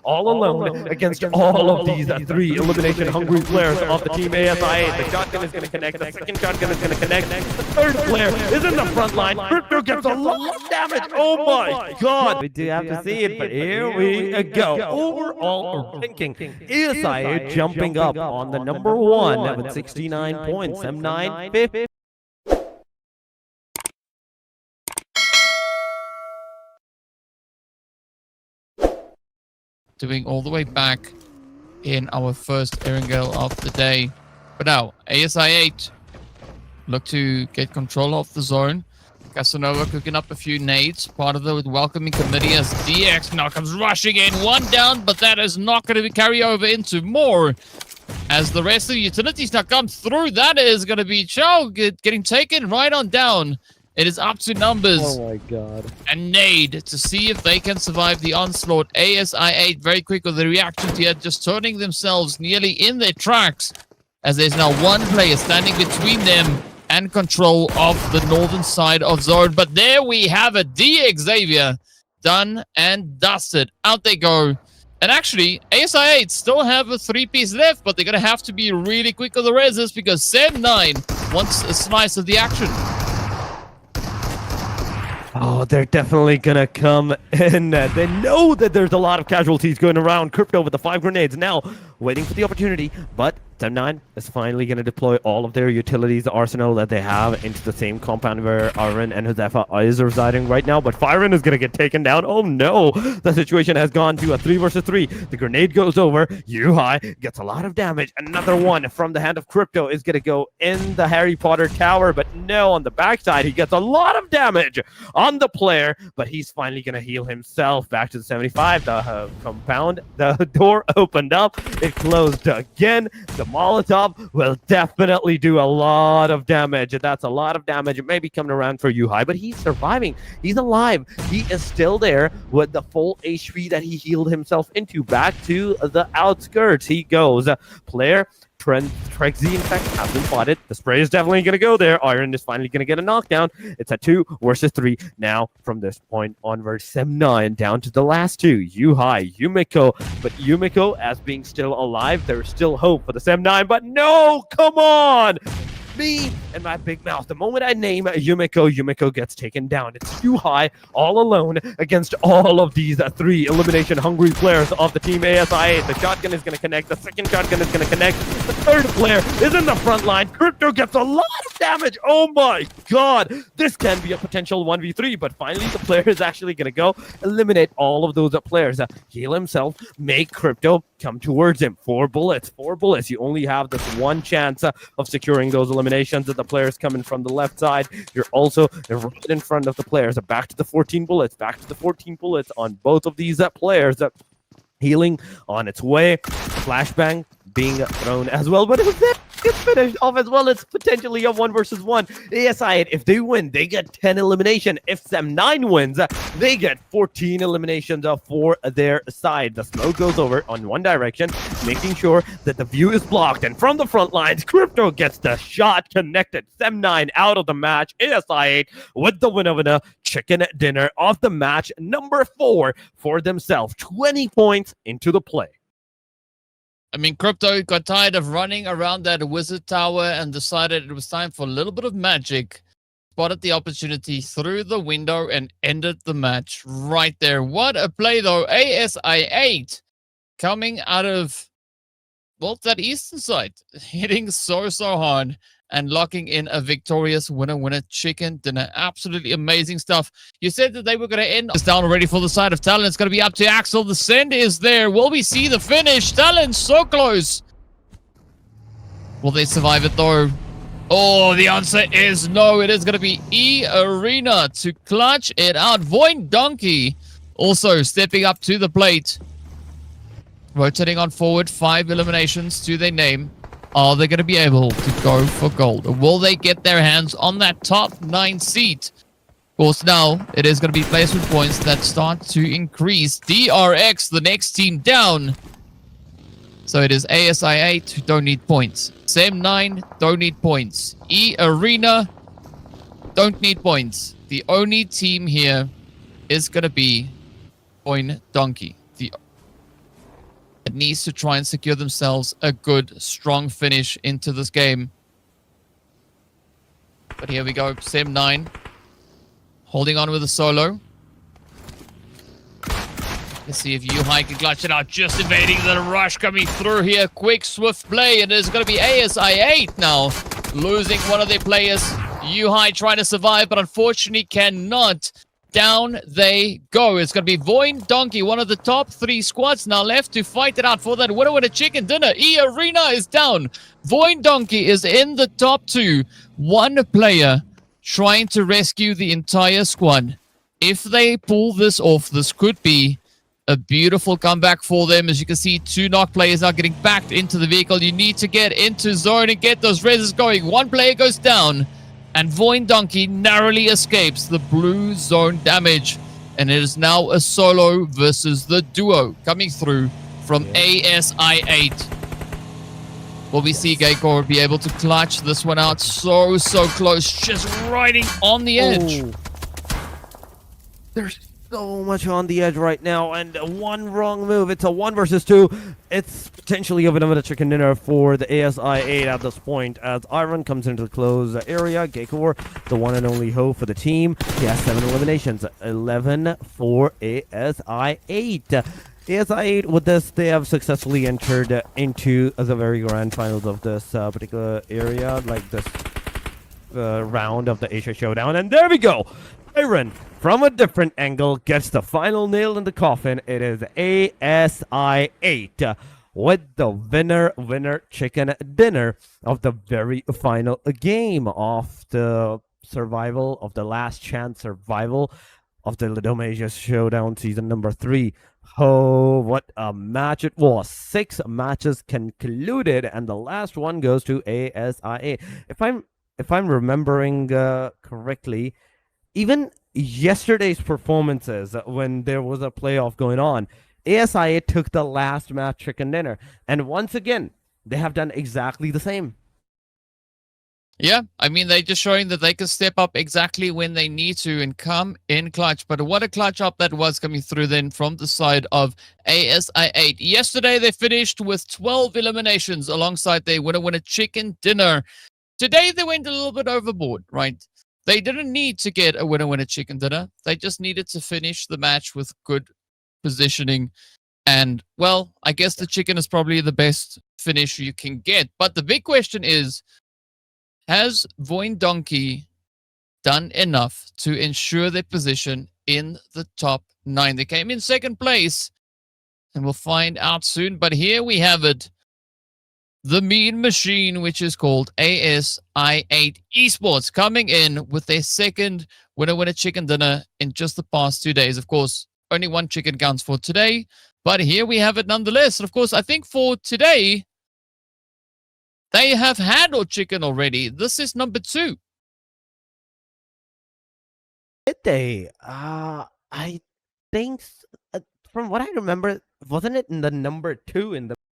all alone against all of these three elimination-hungry players of the team ASI8. The shotgun is going to connect. The second shotgun is going to connect. The third player is in the front line. Crypto gets a lot of damage. Oh my god. We do have to see it, but here we go. Overall ranking, ASI8 jumping up on the number one with 69 points. M9, 50. Doing all the way back in our first Erangel of the day. But now, ASI8 look to get control of the zone. Casanova cooking up a few nades, part of the welcoming committee as DX now comes rushing in. One down, but that is not going to carry over into more. As the rest of the utilities now come through, that is going to be Chow getting taken right on down. It is up to numbers. Oh my god. And Nade to see if they can survive the onslaught. ASI8 very quick with the reaction here, just turning themselves nearly in their tracks. As there's now one player standing between them and control of the northern side of zone. But there we have it. DX Xavier done and dusted. Out they go. And actually, ASI8 still have a 3-piece left, but they're going to have to be really quick on the reses because Sem9 wants a slice of the action. Oh, they're definitely gonna come in. They know that there's a lot of casualties going around. Crypto with the 5 grenades now, waiting for the opportunity. But Sem9 is finally gonna deploy all of their utilities arsenal that they have into the same compound where Arvin and Josefa is residing right now. But Firen is gonna get taken down. Oh no, the situation has gone to a 3 versus 3. The grenade goes over. Yuhai gets a lot of damage. Another one from the hand of Crypto is gonna go in the Harry Potter tower. But no, on the backside, he gets a lot of damage on the player, but he's finally gonna heal himself. Back to the 75. The compound, the door opened up, it closed again. The Molotov will definitely do a lot of damage. That's a lot of damage. It may be coming around for Yuhai, but he's surviving. He's alive. He is still there with the full HP that he healed himself into. Back to the outskirts he goes. Player Trexy, in fact, has been spotted. The spray is definitely going to go there. Iron is finally going to get a knockdown. It's a 2 versus 3 now from this point onwards. Sem9 down to the last 2. Yuhai, Yumiko. But Yumiko, as being still alive, there's still hope for the Sem9. But no, come on! Me and my big mouth. The moment I name Yumiko, Yumiko gets taken down. It's Yuhai all alone against all of these 3 elimination-hungry players of the team ASI8. The shotgun is going to connect. The second shotgun is going to connect. The third player is in the front line. Crypto gets a lot of damage. Oh my god. This can be a potential 1v3, but finally the player is actually going to go eliminate all of those players. Heal himself, make Crypto come towards him. 4 bullets. 4 bullets. You only have this one chance of securing those eliminations. That the players coming from the left side. You're also right in front of the players. Back to the 14 bullets. Back to the 14 bullets on both of these players. Healing on its way. Flashbang being thrown as well, but it was gets finished off as well. It's potentially a 1 versus 1. ASI8, if they win, they get 10 elimination. If Sem9 wins, they get 14 eliminations for their side. The smoke goes over on one direction, making sure that the view is blocked. And from the front lines, Crypto gets the shot connected. Sem9 out of the match. ASI8 with the winner chicken dinner of the match number 4 for themselves. 20 points into the play. I mean, Crypto got tired of running around that wizard tower and decided it was time for a little bit of magic. Spotted the opportunity through the window and ended the match right there. What a play, though. ASI8 coming out of, well, that eastern side, hitting so hard and locking in a victorious winner chicken dinner. Absolutely amazing stuff. You said that they were going to end this down already for the side of Talon. It's going to be up to Axel. The send is there. Will we see the finish? Talon so close. Will they survive it though? Oh, the answer is no. It is going to be E-Arena to clutch it out. Void Donkey also stepping up to the plate. Rotating on forward. 5 eliminations to their name. Are they going to be able to go for gold? Or will they get their hands on that top 9 seat? Of course, now it is going to be placement points that start to increase. DRX, the next team down. So it is ASI8 who don't need points. Sem9 don't need points. E-Arena don't need points. The only team here is going to be Void Donkey. needs to try and secure themselves a good, strong finish into this game. But here we go, Sem9 holding on with a solo. Let's see if Yuhai can clutch it out. Just evading the rush coming through here. Quick, swift play. And it's going to be ASI8 now. Losing one of their players. Yuhai trying to survive, but unfortunately cannot. Down they go. It's going to be Voin Donkey, one of the top 3 squads now left to fight it out for that winner with a chicken dinner. E-Arena is down. Voin Donkey is in the top 2. One player trying to rescue the entire squad. If they pull this off, this could be a beautiful comeback for them. As you can see, 2 knock players are getting backed into the vehicle. You need to get into zone and get those reses going. One player goes down, and Voin Donkey narrowly escapes the blue zone damage. And it is now a solo versus the duo coming through from ASI8. Will we see Gakor be able to clutch this one out? So close, just riding on the edge. Oh. There's so much on the edge right now, and one wrong move. It's a 1 versus 2. It's potentially a bit of a chicken dinner for the ASI8 at this point, as Iron comes into the close area. Gakor, the one and only hope for the team. He has 7 eliminations, 11 for ASI8. ASI8, with this, they have successfully entered into the very grand finals of this particular area, like this round of the Asia Showdown. And there we go! Iron, from a different angle, gets the final nail in the coffin. It is ASI8 with the winner chicken dinner of the very final game of the survival, of the last chance survival of the LIDOMA Showdown season number 3. Oh, what a match it was. 6 matches concluded, and the last one goes to ASI8. If I'm remembering correctly, even yesterday's performances, when there was a playoff going on, ASI8 took the last match chicken dinner. And once again, they have done exactly the same. Yeah, I mean, they're just showing that they can step up exactly when they need to and come in clutch. But what a clutch up that was coming through then from the side of ASI8. Yesterday, they finished with 12 eliminations alongside their winner chicken dinner. Today, they went a little bit overboard, right? They didn't need to get a winner chicken dinner. They just needed to finish the match with good positioning. And, well, I guess the chicken is probably the best finish you can get. But the big question is, has Voin Donkey done enough to ensure their position in the top 9? They came in 2nd place, and we'll find out soon. But here we have it. The mean machine, which is called ASI8 Esports, coming in with their 2nd winner chicken dinner in just the past 2 days. Of course, only 1 chicken counts for today, but here we have it nonetheless. And of course, I think for today, they have had our chicken already. This is number 2. Did they? I think, from what I remember, wasn't it in the number 2 in the